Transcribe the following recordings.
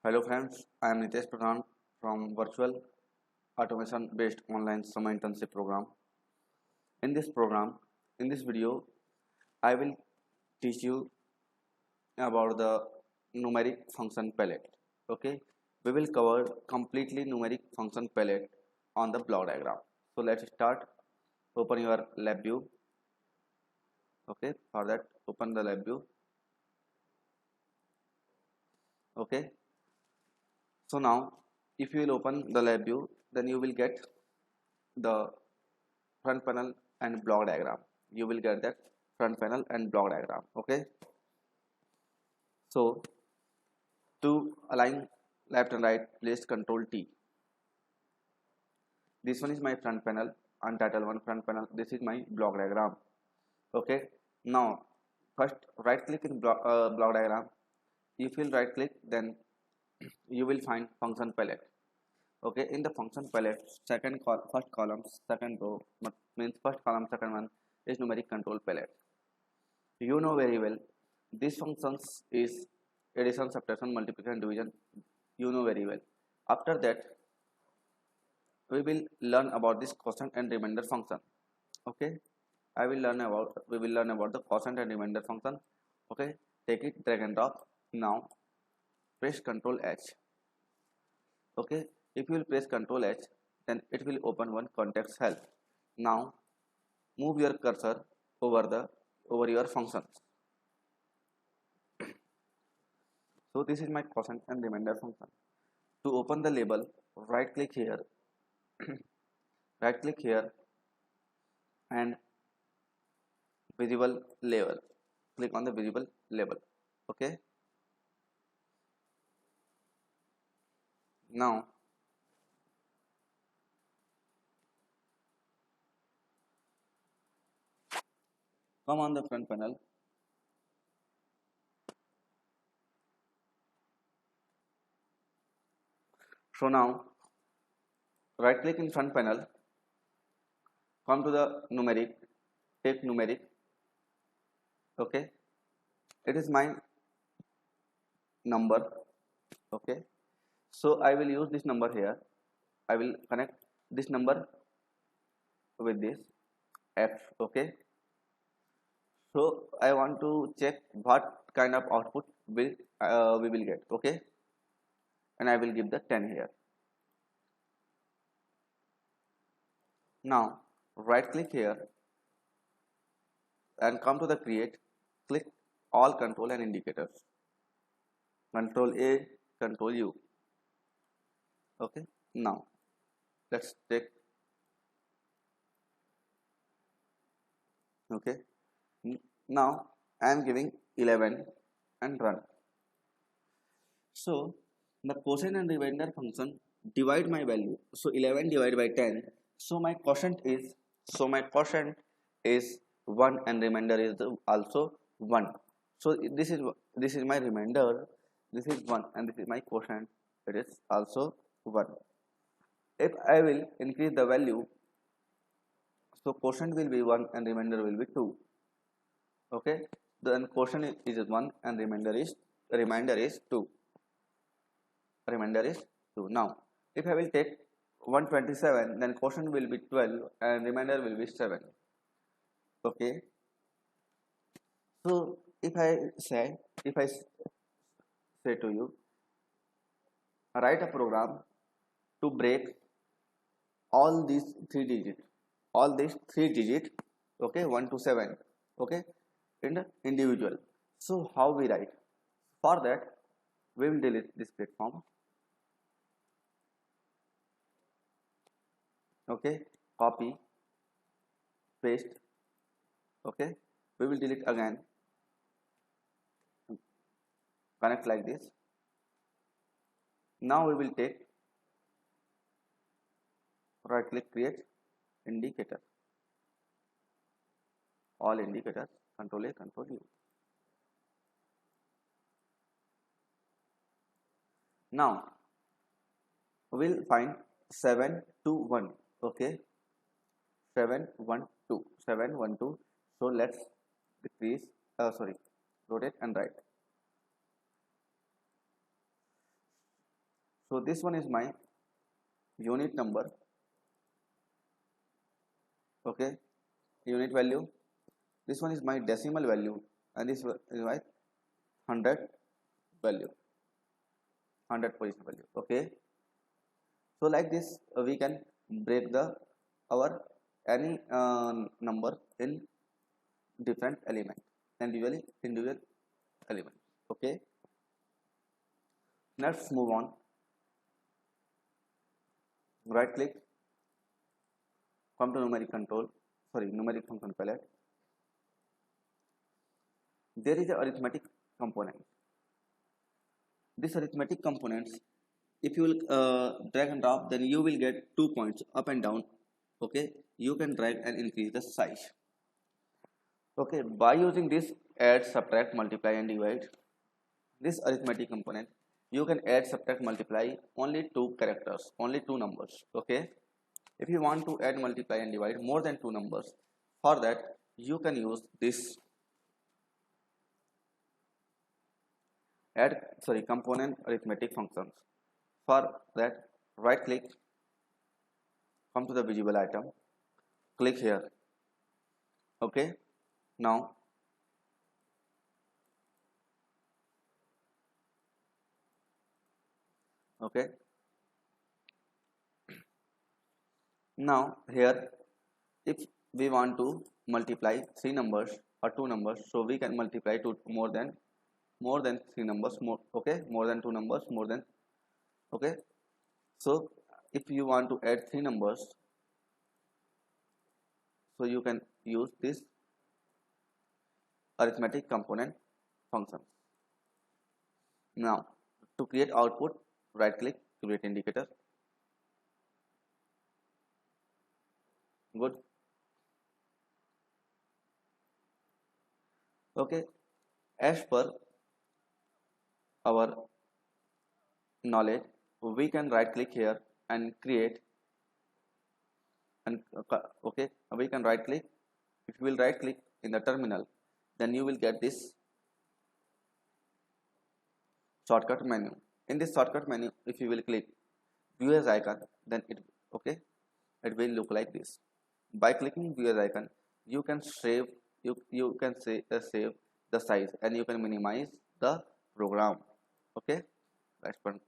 Hello friends, I am Nitesh Pradhan from Virtual Automation Based Online Summer Internship Program. In this program, in this video, I will teach you about the numeric function palette. Okay, we will cover completely numeric function palette on the block diagram. So let's start. Open your lab view. Okay, for that, open the lab view. Okay, so now if you will open the lab view, then you will get the front panel and block diagram. You will get that front panel and block diagram. Okay, so to align left and right, place Control T. This one is my front panel, untitled one front panel. This is my block diagram. Okay, now first right click in block diagram. If you will right click, then you will find function palette. Okay, in the function palette, first column, second row, means first column, second one is numeric control palette. You know very well these functions is addition, subtraction, multiplication, division. You know very well. After that, we will learn about this quotient and remainder function. Okay, we will learn about the quotient and remainder function. Okay, take it, drag and drop. Now press Ctrl H. Okay, if you will press Ctrl H, then it will open one context help. Now move your cursor over your functions. So this is my quotient and remainder function. To open the label, right click here, and visible label. Click on the visible label. Okay. Now come on the front panel. So now right click in front panel, come to the numeric, take numeric. Okay, it is my number. Okay, so I will use this number here. I will connect this number with this F. Okay, so I want to check what kind of output we will get. Okay, and I will give the 10 here. Now right click here and come to the create, click all control and indicators, Control A, Control U. Okay, now let's take. Okay, now I am giving 11 and run. So the quotient and remainder function divide my value. So 11 divided by 10. So my quotient is 1 and remainder is also 1. So this is my remainder. This is 1 and this is my quotient. It is also 1. If I will increase the value, so quotient will be 1 and remainder will be 2. Okay, then quotient is 1 and remainder is 2. Remainder is 2. Now if I will take 127, then quotient will be 12 and remainder will be 7. Okay, so if I say to you, write a program to break all these 3 digits, okay, 1 to 7, okay, in the individual. So how we write? For that, we will delete this platform. Okay, copy, paste. Okay, we will delete again. Connect like this. Now we will take right click, create indicator, all indicators, Control A, Control U. Now we will find 7 to 1. Okay, 7 1 2, 7 1 2. So let's decrease, rotate and write. So this one is my unit number, okay, unit value. This one is my decimal value, and this is my 100 value, 100 position value, okay. So like this, we can break the our any number in different element, individual elements, okay. Let's move on. Right click, come to numeric function palette. There is a arithmetic component. This arithmetic components, if you will drag and drop, then you will get 2 points up and down, okay. You can drag and increase the size, okay, by using this add, subtract, multiply and divide. This arithmetic component, you can add, subtract, multiply only 2 characters, only 2 numbers, okay. If you want to add, multiply and divide more than 2 numbers, for that you can use this component arithmetic functions. For that, right click, come to the visible item, click here, okay. Now okay, now here if we want to multiply 3 numbers or 2 numbers, so we can multiply to more than 3 numbers, more than 2 numbers, more than, okay. So if you want to add 3 numbers, so you can use this arithmetic component function. Now to create output, right click, create indicator, good, okay. As per our knowledge, we can right click here and create, and okay, we can right click. If you will right click in the terminal, then you will get this shortcut menu. In this shortcut menu, if you will click view as icon, then it will look like this. By clicking view as icon, you can save save the size, and you can minimize the program, okay. That's one,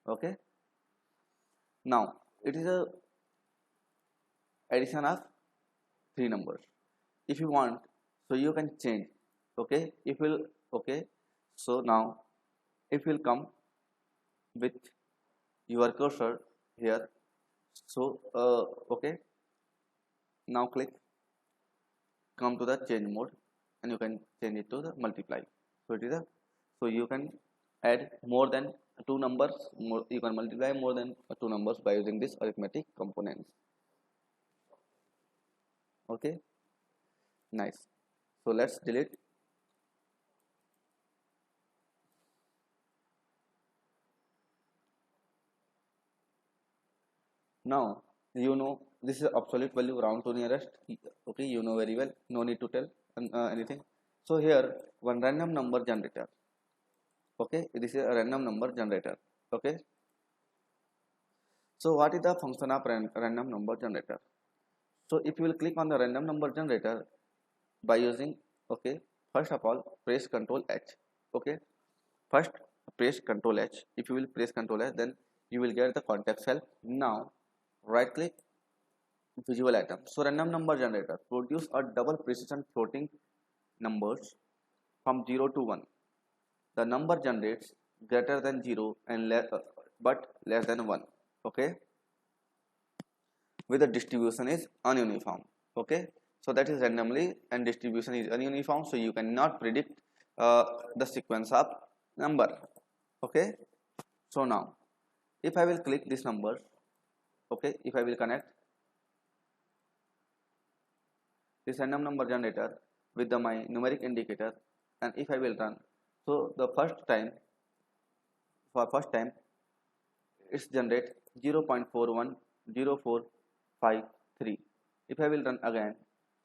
okay. Now it is a addition of 3 numbers. If you want, so you can change, okay. If will, okay, so now if will come with your cursor here, so okay, now click, come to the change mode, and you can change it to the multiply. So it is a, so you can add more than 2 numbers, you can multiply more than 2 numbers by using this arithmetic components, okay. Nice. So let's delete. Now you know this is absolute value, round to nearest, okay, you know very well, no need to tell anything. So here one random number generator, okay, this is a random number generator, okay. So what is the function of random number generator? So if you will click on the random number generator by using, okay, first of all press Ctrl H, okay, first press Ctrl H. If you will press Ctrl H, then you will get the context help. Now right click, visual item. So random number generator produce a double precision floating numbers from 0 to 1. The number generates greater than 0 and but less than 1, okay, with the distribution is ununiform, okay. So that is randomly, and distribution is ununiform, so you cannot predict the sequence of number, okay. So now if I will click this number, okay, if I will connect this random number generator with my numeric indicator, and if I will run, so the first time it's generate 0.410453. If I will run again,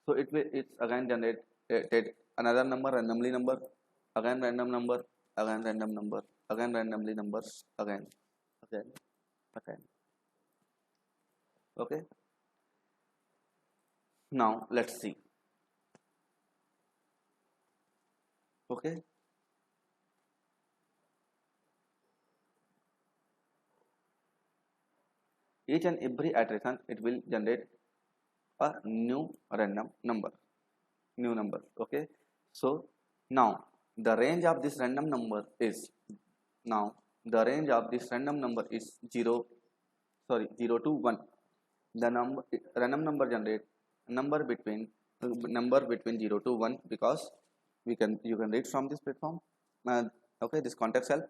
so it's again generated another number, randomly number, again random number, again random number, again randomly numbers, again. Okay, now let's see. Okay, each and every iteration it will generate a new random number. Okay, so now the range of this random number is, now the range of this random number is 0 to 1. The number random number generate number between 0 to 1, because you can read from this platform. Okay, this context help.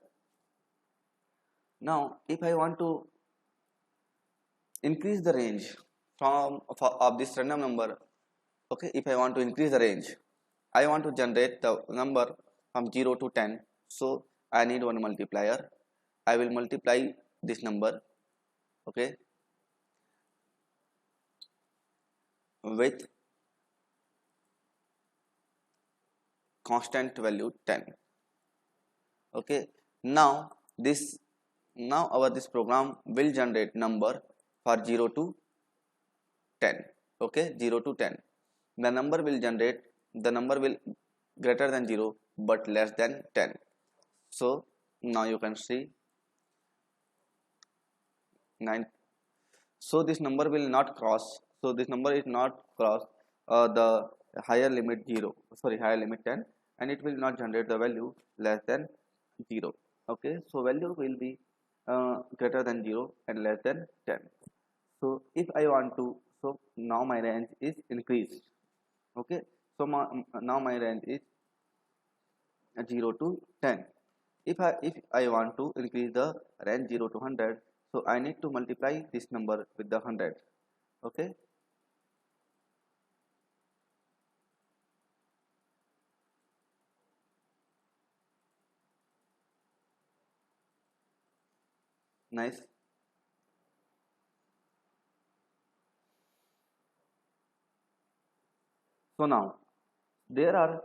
Now if I want to increase the range of this random number, okay, if I want to increase the range, I want to generate the number from 0 to 10. So I need one multiplier. I will multiply this number, okay, with constant value 10. Okay, now this program will generate number for 0 to 10. Okay, 0 to 10, the number will greater than 0 but less than 10. So now you can see 9. So this number will not cross, this number is not cross the higher limit 10, and it will not generate the value less than 0. Okay, so value will be greater than 0 and less than 10. So if I want to, so now my range is increased. Okay, so now my range is 0 to 10. If I want to increase the range 0 to 100, so I need to multiply this number with the 100. Okay, nice. So now there are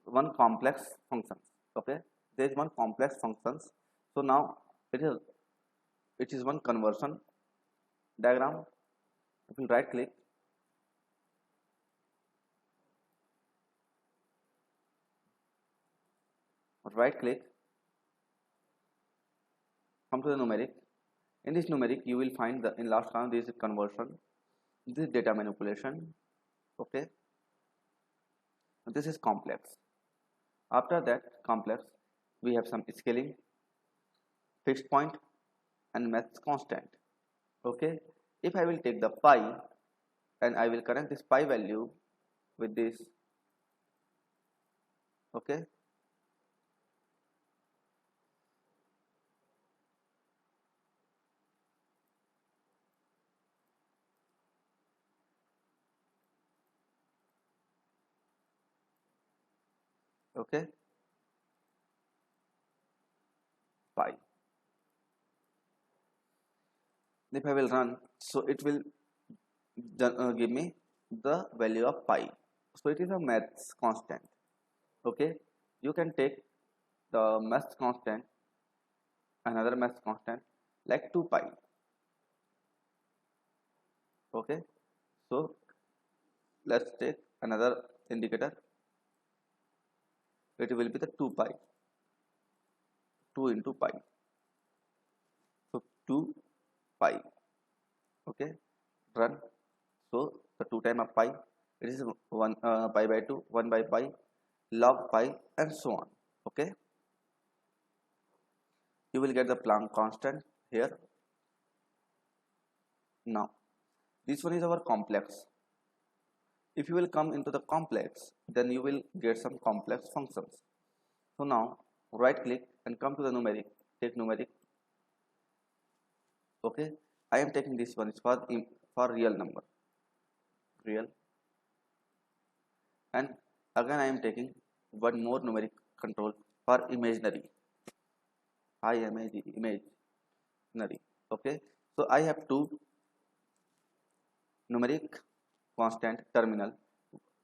one complex functions. Okay, there is one complex functions. So now it is one conversion diagram. If you right click, come to the numeric. In this numeric you will find the, in last column, this is conversion, this is data manipulation. Okay, this is complex. After that complex we have some scaling, fixed point and math constant. Okay, if I will take the pi and I will connect this pi value with this. Okay, okay, pi. If I will run, so it will give me the value of pi. So it is a maths constant. Okay, you can take the maths constant, another maths constant like 2 pi. Okay, so let's take another indicator. It will be the 2 pi, 2 into pi. So 2 pi. Okay, run. So the 2 times of pi, it is 1 pi by 2, 1 by pi, log pi, and so on. Okay, you will get the Planck constant here. Now this one is our complex. If you will come into the complex, then you will get some complex functions. So now right click and come to the numeric, take numeric. Okay, I am taking this one, is for real number, real, and again I am taking one more numeric control for imaginary, imaginary. Okay, so I have two numeric constant terminal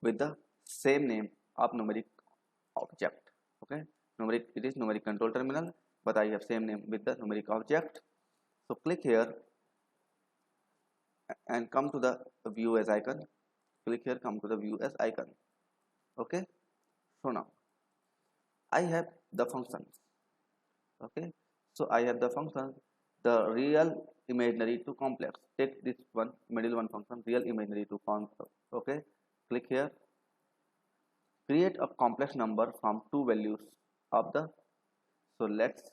with the same name of numeric object. Okay, it is numeric control terminal but I have same name with the numeric object. So click here and come to the view as icon. Click here, come to the view as icon. Okay, so now I have the functions. Okay, so I have the function, the real, imaginary to complex. Take this one, middle one function, real, imaginary to complex. Okay, click here, create a complex number from two values of the, so let's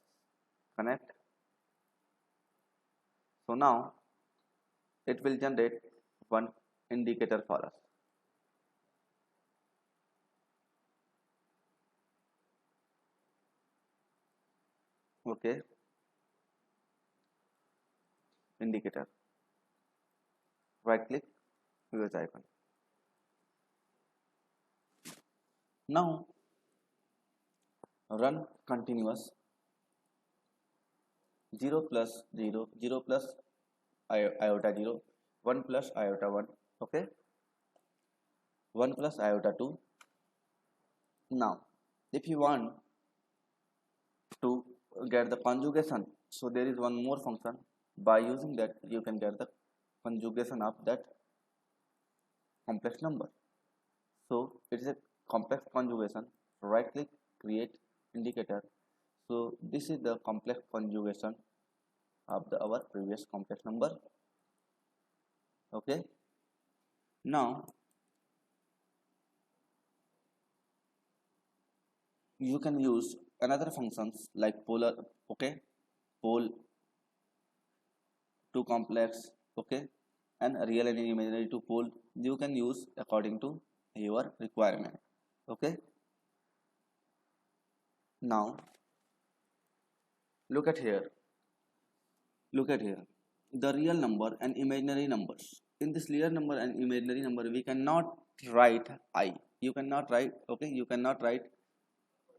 connect. So now it will generate one indicator for us. Okay, indicator, right click, use icon. Now run continuous 0 plus 0, 0 plus iota 0, 1 plus iota 1, okay, 1 plus iota 2. Now if you want to get the conjugation, so there is one more function, by using that you can get the conjugation of that complex number. So it is a complex conjugation, right click, create indicator. So this is the complex conjugation of our previous complex number. Okay, now you can use another functions like polar, okay, pole to complex, okay, and real and imaginary to pole. You can use according to your requirement. Okay, now look at here, the real number and imaginary numbers. In this real number and imaginary number we cannot write I, you cannot write, okay, you cannot write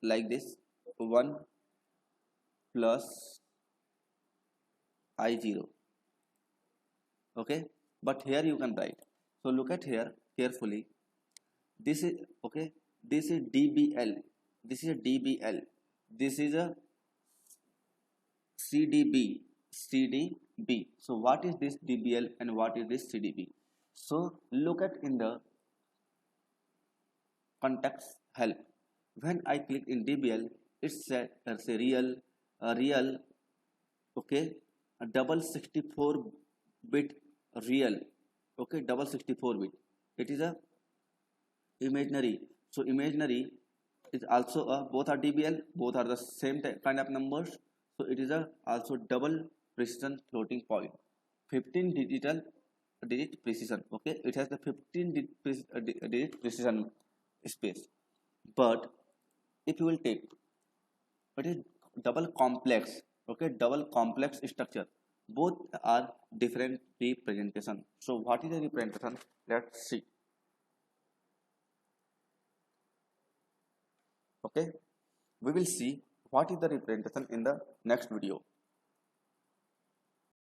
like this 1 plus I0, okay, but here you can write. So look at here carefully, this is, okay, this is DBL, this is a DBL, this is a CDB, CDB. So what is this DBL and what is this CDB? So look at in the context help. When I click in DBL, it says a real, okay, a double 64-bit real, okay, double 64-bit. It is a imaginary. So imaginary is also a, both are DBL, both are the same kind of numbers. So it is a also double precision floating point, 15 digit precision. Okay, it has the 15 digit precision space. But if you will take, it is double complex, okay, double complex structure. Both are different representation. So what is the representation? Let's see. Okay, we will see what is the representation in the next video.